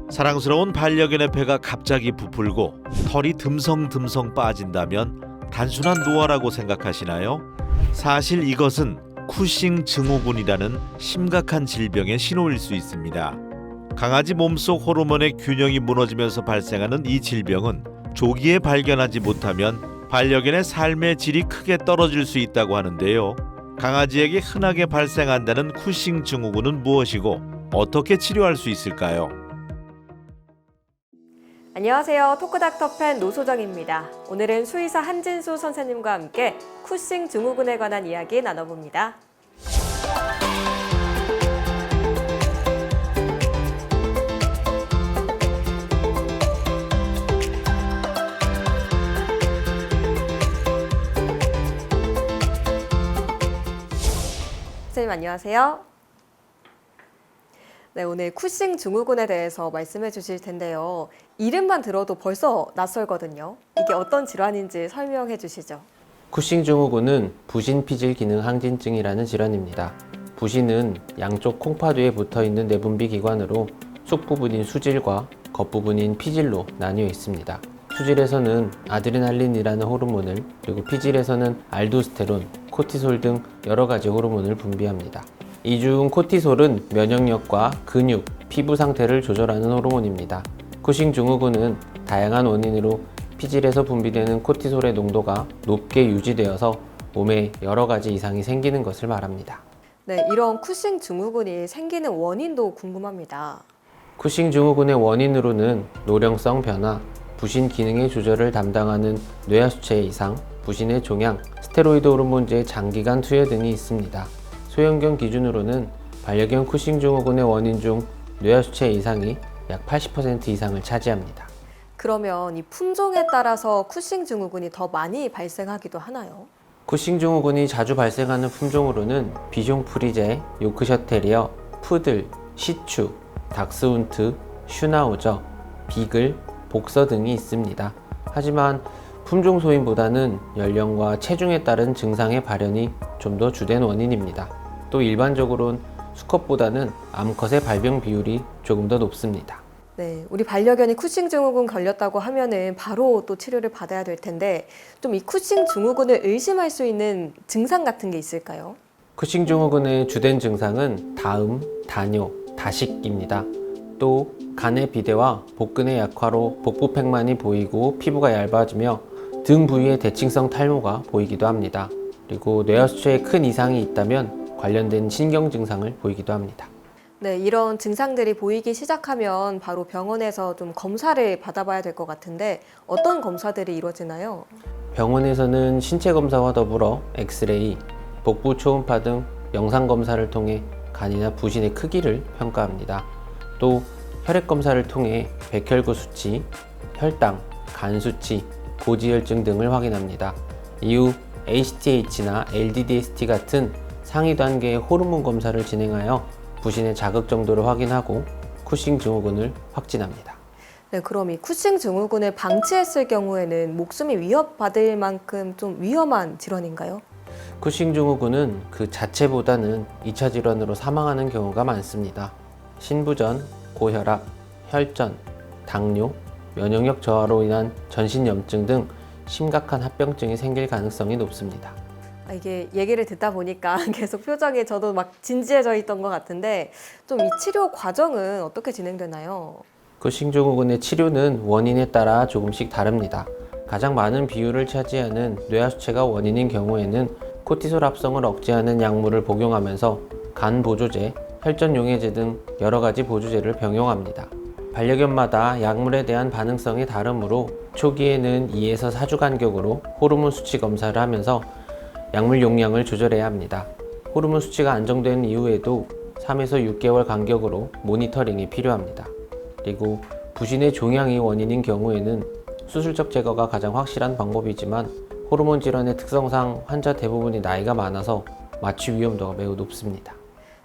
사랑스러운 반려견의 배가 갑자기 부풀고 털이 듬성듬성 빠진다면 단순한 노화라고 생각하시나요? 사실 이것은 쿠싱 증후군이라는 심각한 질병의 신호일 수 있습니다. 강아지 몸속 호르몬의 균형이 무너지면서 발생하는 이 질병은 조기에 발견하지 못하면 반려견의 삶의 질이 크게 떨어질 수 있다고 하는데요. 강아지에게 흔하게 발생한다는 쿠싱 증후군은 무엇이고 어떻게 치료할 수 있을까요? 안녕하세요. 토크닥터 팬 노소정입니다. 오늘은 수의사 한진수 선생님과 함께 쿠싱 증후군에 관한 이야기 나눠봅니다. 선생님 안녕하세요. 네, 오늘 쿠싱 증후군에 대해서 말씀해 주실 텐데요. 이름만 들어도 벌써 낯설거든요. 이게 어떤 질환인지 설명해 주시죠. 쿠싱 증후군은 부신 피질 기능 항진증이라는 질환입니다. 부신은 양쪽 콩파두에 붙어있는 내분비 기관으로 속 부분인 수질과 겉부분인 피질로 나뉘어 있습니다. 수질에서는 아드레날린이라는 호르몬을, 그리고 피질에서는 알도스테론, 코티솔 등 여러 가지 호르몬을 분비합니다. 이 중 코티솔은 면역력과 근육, 피부 상태를 조절하는 호르몬입니다. 쿠싱 증후군은 다양한 원인으로 피질에서 분비되는 코티솔의 농도가 높게 유지되어서 몸에 여러 가지 이상이 생기는 것을 말합니다. 네, 이런 쿠싱 증후군이 생기는 원인도 궁금합니다. 쿠싱 증후군의 원인으로는 노령성 변화, 부신 기능의 조절을 담당하는 뇌하수체의 이상, 부신의 종양, 스테로이드 호르몬제의 장기간 투여 등이 있습니다. 소형견 기준으로는 반려견 쿠싱 증후군의 원인 중 뇌하수체 이상이 약 80% 이상을 차지합니다. 그러면 이 품종에 따라서 쿠싱 증후군이 더 많이 발생하기도 하나요? 쿠싱 증후군이 자주 발생하는 품종으로는 비숑 프리제, 요크셔 테리어, 푸들, 시추, 닥스훈트, 슈나우저, 비글, 복서 등이 있습니다. 하지만 품종 소인보다는 연령과 체중에 따른 증상의 발현이 좀 더 주된 원인입니다. 또 일반적으로는 수컷보다는 암컷의 발병 비율이 조금 더 높습니다. 네, 우리 반려견이 쿠싱 증후군 걸렸다고 하면은 바로 또 치료를 받아야 될 텐데 좀 이 쿠싱 증후군을 의심할 수 있는 증상 같은 게 있을까요? 쿠싱 증후군의 주된 증상은 다음, 다뇨, 다식입니다. 또 간의 비대와 복근의 약화로 복부팽만이 보이고 피부가 얇아지며 등 부위에 대칭성 탈모가 보이기도 합니다. 그리고 뇌하수체에 큰 이상이 있다면 관련된 신경 증상을 보이기도 합니다. 네, 이런 증상들이 보이기 시작하면 바로 병원에서 좀 검사를 받아봐야 될 것 같은데 어떤 검사들이 이루어지나요? 병원에서는 신체 검사와 더불어 엑스레이, 복부 초음파 등 영상 검사를 통해 간이나 부신의 크기를 평가합니다. 또 혈액 검사를 통해 백혈구 수치, 혈당, 간 수치, 고지혈증 등을 확인합니다. 이후 ACTH나 LDDST 같은 상위 단계의 호르몬 검사를 진행하여 부신의 자극 정도를 확인하고 쿠싱 증후군을 확진합니다. 네, 그럼 이 쿠싱 증후군을 방치했을 경우에는 목숨이 위협받을 만큼 좀 위험한 질환인가요? 쿠싱 증후군은 그 자체보다는 2차 질환으로 사망하는 경우가 많습니다. 신부전, 고혈압, 혈전, 당뇨, 면역력 저하로 인한 전신염증 등 심각한 합병증이 생길 가능성이 높습니다. 이게 얘기를 듣다 보니까 계속 표정이 저도 막 진지해져 있던 것 같은데 좀 이 치료 과정은 어떻게 진행되나요? 쿠싱 증후군의 치료는 원인에 따라 조금씩 다릅니다. 가장 많은 비율을 차지하는 뇌하수체가 원인인 경우에는 코티솔 합성을 억제하는 약물을 복용하면서 간 보조제, 혈전 용해제 등 여러 가지 보조제를 병용합니다. 반려견마다 약물에 대한 반응성이 다르므로 초기에는 2에서 4주 간격으로 호르몬 수치 검사를 하면서 약물 용량을 조절해야 합니다. 호르몬 수치가 안정된 이후에도 3에서 6개월 간격으로 모니터링이 필요합니다. 그리고 부신의 종양이 원인인 경우에는 수술적 제거가 가장 확실한 방법이지만 호르몬 질환의 특성상 환자 대부분이 나이가 많아서 마취 위험도가 매우 높습니다.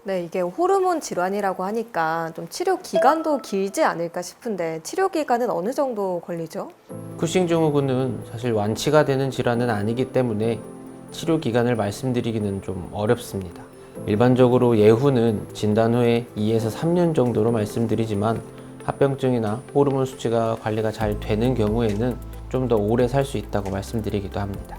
네, 이게 호르몬 질환이라고 하니까 좀 치료 기간도 길지 않을까 싶은데 치료 기간은 어느 정도 걸리죠? 쿠싱 증후군은 사실 완치가 되는 질환은 아니기 때문에 치료 기간을 말씀드리기는 좀 어렵습니다. 일반적으로 예후는 진단 후에 2에서 3년 정도로 말씀드리지만 합병증이나 호르몬 수치가 관리가 잘 되는 경우에는 좀 더 오래 살 수 있다고 말씀드리기도 합니다.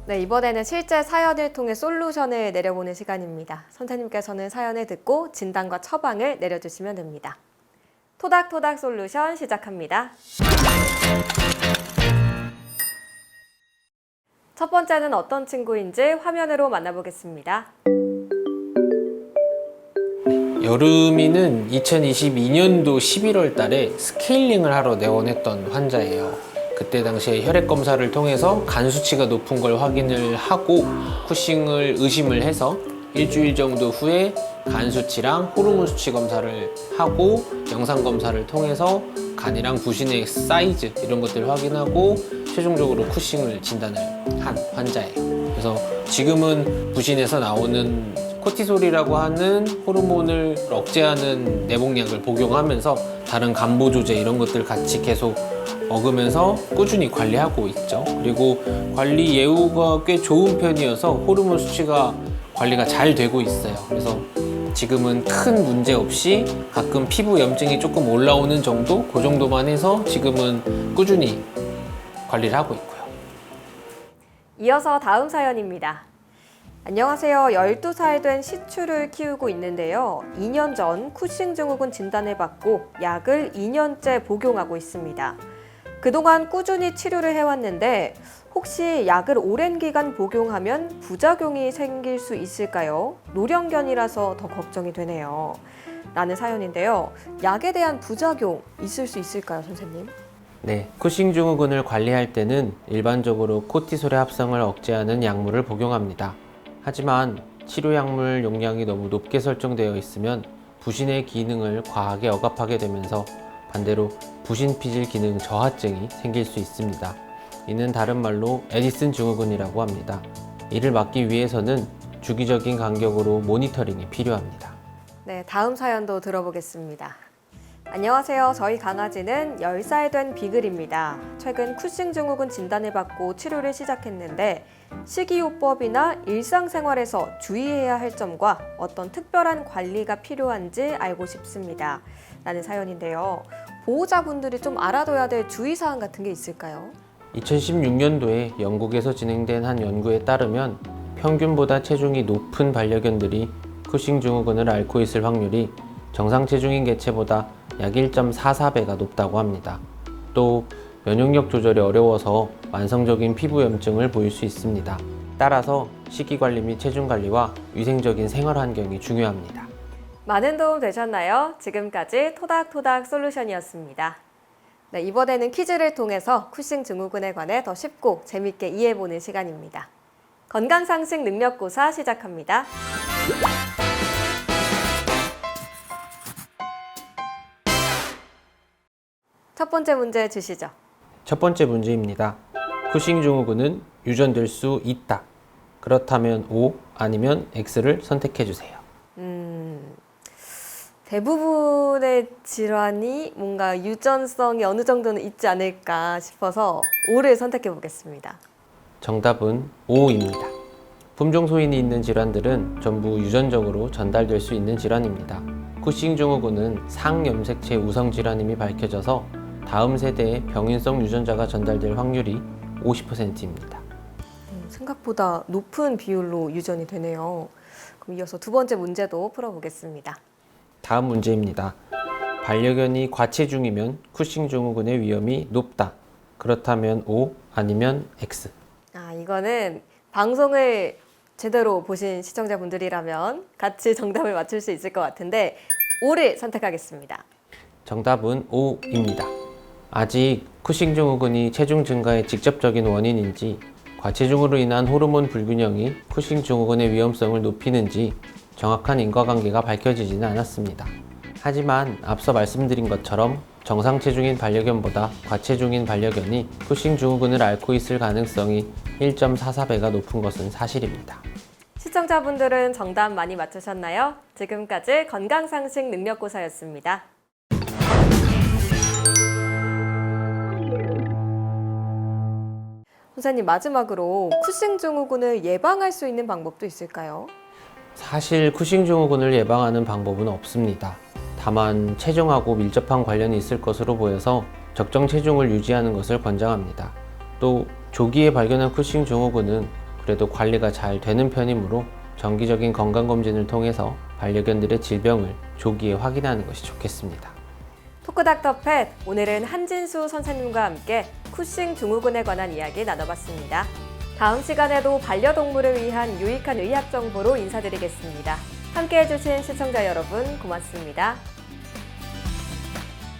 네, 이번에는 실제 사연을 통해 솔루션을 내려보는 시간입니다. 선생님께서는 사연을 듣고 진단과 처방을 내려주시면 됩니다. 토닥토닥 솔루션 시작합니다. 첫 번째는 어떤 친구인지 화면으로 만나보겠습니다. 여름이는 2022년도 11월 달에 스케일링을 하러 내원했던 환자예요. 그때 당시에 혈액 검사를 통해서 간 수치가 높은 걸 확인을 하고 쿠싱을 의심을 해서 일주일 정도 후에 간 수치랑 호르몬 수치 검사를 하고 영상 검사를 통해서 간이랑 부신의 사이즈 이런 것들을 확인하고 최종적으로 쿠싱을 진단을 한 환자예요. 그래서 지금은 부신에서 나오는 코티솔이라고 하는 호르몬을 억제하는 내복약을 복용하면서 다른 간보 조제 이런 것들 같이 계속 먹으면서 꾸준히 관리하고 있죠. 그리고 관리 예후가 꽤 좋은 편이어서 호르몬 수치가 관리가 잘 되고 있어요. 그래서 지금은 큰 문제 없이 가끔 피부 염증이 조금 올라오는 정도? 그 정도만 해서 지금은 꾸준히 관리를 하고 있고요. 이어서 다음 사연입니다. 안녕하세요. 12살 된 시추를 키우고 있는데요. 2년 전 쿠싱 증후군 진단을 받고 약을 2년째 복용하고 있습니다. 그동안 꾸준히 치료를 해왔는데 혹시 약을 오랜 기간 복용하면 부작용이 생길 수 있을까요? 노령견이라서 더 걱정이 되네요. 라는 사연인데요. 약에 대한 부작용 있을 수 있을까요, 선생님? 네, 쿠싱 증후군을 관리할 때는 일반적으로 코티솔의 합성을 억제하는 약물을 복용합니다. 하지만 치료약물 용량이 너무 높게 설정되어 있으면 부신의 기능을 과하게 억압하게 되면서 반대로 부신피질 기능 저하증이 생길 수 있습니다. 이는 다른 말로 에디슨 증후군이라고 합니다. 이를 막기 위해서는 주기적인 간격으로 모니터링이 필요합니다. 네, 다음 사연도 들어보겠습니다. 안녕하세요. 저희 강아지는 10살 된 비글입니다. 최근 쿠싱 증후군 진단을 받고 치료를 시작했는데 식이요법이나 일상생활에서 주의해야 할 점과 어떤 특별한 관리가 필요한지 알고 싶습니다. 라는 사연인데요. 보호자분들이 좀 알아둬야 될 주의사항 같은 게 있을까요? 2016년도에 영국에서 진행된 한 연구에 따르면 평균보다 체중이 높은 반려견들이 쿠싱 증후군을 앓고 있을 확률이 정상 체중인 개체보다 약 1.44배가 높다고 합니다. 또 면역력 조절이 어려워서 만성적인 피부 염증을 보일 수 있습니다. 따라서 식이 관리 및 체중 관리와 위생적인 생활 환경이 중요합니다. 많은 도움 되셨나요? 지금까지 토닥토닥 솔루션이었습니다. 네, 이번에는 퀴즈를 통해서 쿠싱 증후군에 관해 더 쉽고 재밌게 이해해보는 시간입니다. 건강상식 능력고사 시작합니다. 첫 번째 문제 주시죠. 첫 번째 문제입니다. 쿠싱 증후군은 유전될 수 있다. 그렇다면 O 아니면 X를 선택해 주세요. 대부분의 질환이 뭔가 유전성이 어느 정도는 있지 않을까 싶어서 O를 선택해 보겠습니다. 정답은 O입니다. 품종 소인이 있는 질환들은 전부 유전적으로 전달될 수 있는 질환입니다. 쿠싱 증후군은 상염색체 우성 질환임이 밝혀져서 다음 세대의 병인성 유전자가 전달될 확률이 50%입니다. 생각보다 높은 비율로 유전이 되네요. 그럼 이어서 두 번째 문제도 풀어보겠습니다. 다음 문제입니다. 반려견이 과체중이면 쿠싱 증후군의 위험이 높다. 그렇다면 O 아니면 X. 이거는 방송을 제대로 보신 시청자분들이라면 같이 정답을 맞출 수 있을 것 같은데 O를 선택하겠습니다. 정답은 O입니다. 아직 쿠싱 증후군이 체중 증가의 직접적인 원인인지 과체중으로 인한 호르몬 불균형이 쿠싱 증후군의 위험성을 높이는지 정확한 인과관계가 밝혀지지는 않았습니다. 하지만 앞서 말씀드린 것처럼 정상 체중인 반려견보다 과체중인 반려견이 쿠싱 증후군을 앓고 있을 가능성이 1.44배가 높은 것은 사실입니다. 시청자분들은 정답 많이 맞추셨나요? 지금까지 건강상식 능력고사였습니다. 선생님, 마지막으로 쿠싱 증후군을 예방할 수 있는 방법도 있을까요? 사실 쿠싱 증후군을 예방하는 방법은 없습니다. 다만 체중하고 밀접한 관련이 있을 것으로 보여서 적정 체중을 유지하는 것을 권장합니다. 또 조기에 발견한 쿠싱 증후군은 그래도 관리가 잘 되는 편이므로 정기적인 건강검진을 통해서 반려견들의 질병을 조기에 확인하는 것이 좋겠습니다. 토크닥터 펫, 오늘은 한진수 선생님과 함께 쿠싱 증후군에 관한 이야기 나눠봤습니다. 다음 시간에도 반려동물을 위한 유익한 의학 정보로 인사드리겠습니다. 함께해 주신 시청자 여러분 고맙습니다.